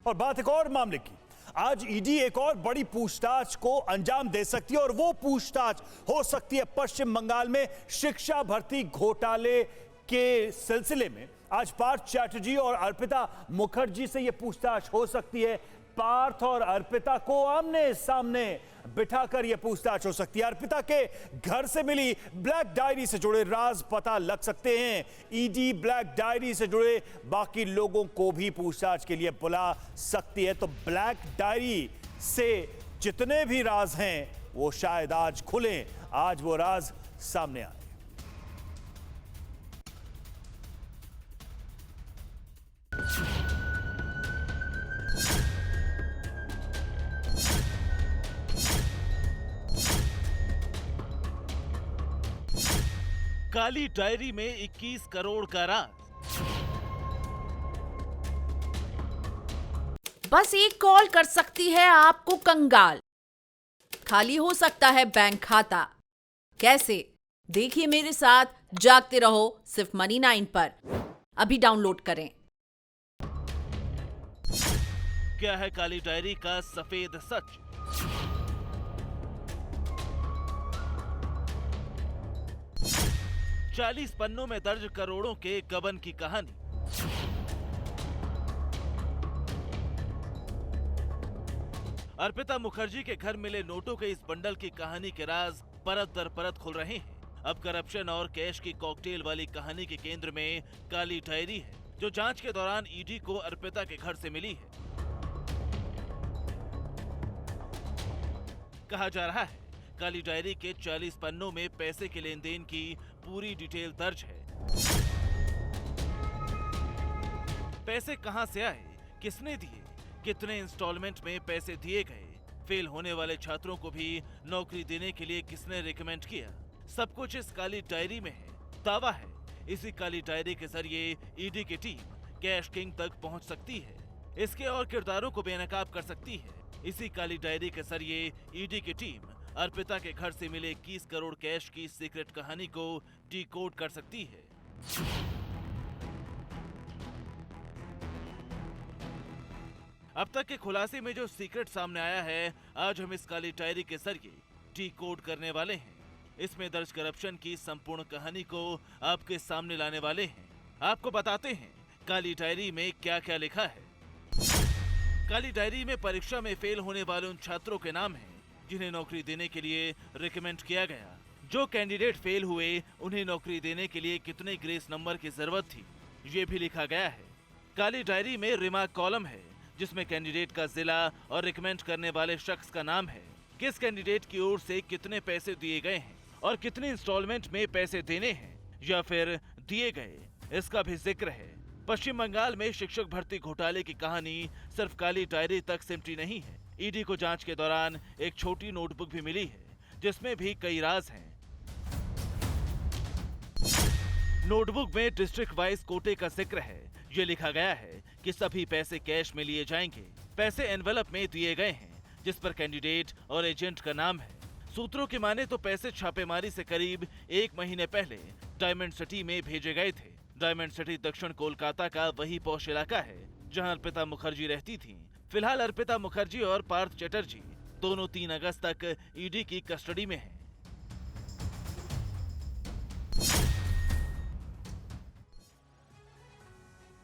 और बात एक और मामले की। आज ईडी एक और बड़ी पूछताछ को अंजाम दे सकती है और वो पूछताछ हो सकती है पश्चिम बंगाल में शिक्षा भर्ती घोटाले के सिलसिले में। आज पार्थ चैटर्जी और अर्पिता मुखर्जी से यह पूछताछ हो सकती है। पार्थ और अर्पिता को आमने सामने बिठाकर यह पूछताछ हो सकती है। अर्पिता के घर से मिली ब्लैक डायरी से जुड़े राज पता लग सकते हैं। ईडी ब्लैक डायरी से जुड़े बाकी लोगों को भी पूछताछ के लिए बुला सकती है। तो ब्लैक डायरी से जितने भी राज हैं वो शायद आज खुलें, आज वो राज सामने आए। काली डायरी में 21 करोड़ का राज। बस एक कॉल कर सकती है आपको कंगाल। खाली हो सकता है बैंक खाता। कैसे? देखिए मेरे साथ, जागते रहो सिर्फ मनी 9 पर। अभी डाउनलोड करें। क्या है काली डायरी का सफेद सच? चालीस पन्नों में दर्ज करोड़ों के गबन की कहानी। अर्पिता मुखर्जी के घर मिले नोटों के इस बंडल की कहानी के राज परत दर परत खुल रहे हैं। अब करप्शन और कैश की कॉकटेल वाली कहानी के केंद्र में काली डायरी है, जो जांच के दौरान ईडी को अर्पिता के घर से मिली है। कहा जा रहा है काली डायरी के 40 पन्नों में पैसे के लेन देन की पूरी डिटेल दर्ज है। पैसे कहां से आए, किसने दिए, कितने इंस्टॉलमेंट में पैसे दिए गए, फेल होने वाले छात्रों को भी नौकरी देने के लिए किसने रिकमेंड किया, सब कुछ इस काली डायरी में है। दावा है इसी काली डायरी के जरिए ईडी की टीम कैश किंग तक पहुंच सकती है, इसके और किरदारों को बेनकाब कर सकती है। इसी काली डायरी के जरिए ईडी की टीम अर्पिता के घर से मिले 21 करोड़ कैश की सीक्रेट कहानी को डिकोड कर सकती है। अब तक के खुलासे में जो सीक्रेट सामने आया है, आज हम इस काली डायरी के जरिए डिकोड करने वाले हैं। इसमें दर्ज करप्शन की संपूर्ण कहानी को आपके सामने लाने वाले हैं। आपको बताते हैं काली डायरी में क्या क्या लिखा है। काली डायरी में परीक्षा में फेल होने वाले उन छात्रों के नाम हैं जिन्हें नौकरी देने के लिए रिकमेंड किया गया। जो कैंडिडेट फेल हुए उन्हें नौकरी देने के लिए कितने ग्रेस नंबर की जरूरत थी, ये भी लिखा गया है। काली डायरी में रिमार्क कॉलम है, जिसमें कैंडिडेट का जिला और रिकमेंड करने वाले शख्स का नाम है। किस कैंडिडेट की ओर से कितने पैसे दिए गए हैं और कितने इंस्टॉलमेंट में पैसे देने हैं या फिर दिए गए, इसका भी जिक्र है। पश्चिम बंगाल में शिक्षक भर्ती घोटाले की कहानी सिर्फ काली डायरी तक सिमटी नहीं है। ईडी को जांच के दौरान एक छोटी नोटबुक भी मिली है, जिसमें भी कई राज हैं। नोटबुक में डिस्ट्रिक्ट वाइज कोटे का जिक्र है। ये लिखा गया है कि सभी पैसे कैश में लिए जाएंगे। पैसे एनवेलप में दिए गए हैं, जिस पर कैंडिडेट और एजेंट का नाम है। सूत्रों की माने तो पैसे छापेमारी से करीब 1 महीने पहले डायमंड सिटी में भेजे गए थे। डायमंड सिटी दक्षिण कोलकाता का वही पॉश इलाका है जहां अर्पिता मुखर्जी रहती थीं। फिलहाल अर्पिता मुखर्जी और पार्थ चैटर्जी दोनों 3 अगस्त तक ईडी की कस्टडी में हैं।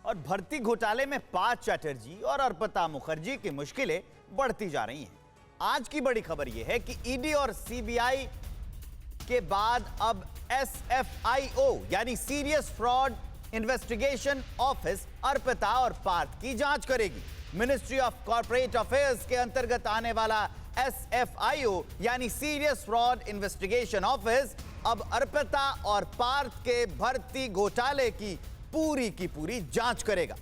और भर्ती घोटाले में पार्थ चैटर्जी और अर्पिता मुखर्जी की मुश्किलें बढ़ती जा रही हैं। आज की बड़ी खबर यह है कि ईडी और सीबीआई के बाद अब SFIO यानी serious fraud investigation office Arpita और पार्थ की जांच करेगी। मिनिस्ट्री ऑफ कॉर्पोरेट अफेयर्स के अंतर्गत आने वाला SFIO यानी सीरियस फ्रॉड इन्वेस्टिगेशन ऑफिस अब अर्पिता और पार्थ के भर्ती घोटाले की पूरी जांच करेगा।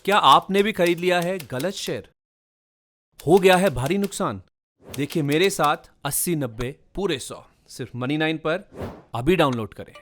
क्या आपने भी खरीद लिया है गलत शेयर? हो गया है भारी नुकसान? देखिए मेरे साथ 80-90 पूरे 100 सिर्फ मनी 9 पर। अभी डाउनलोड करें।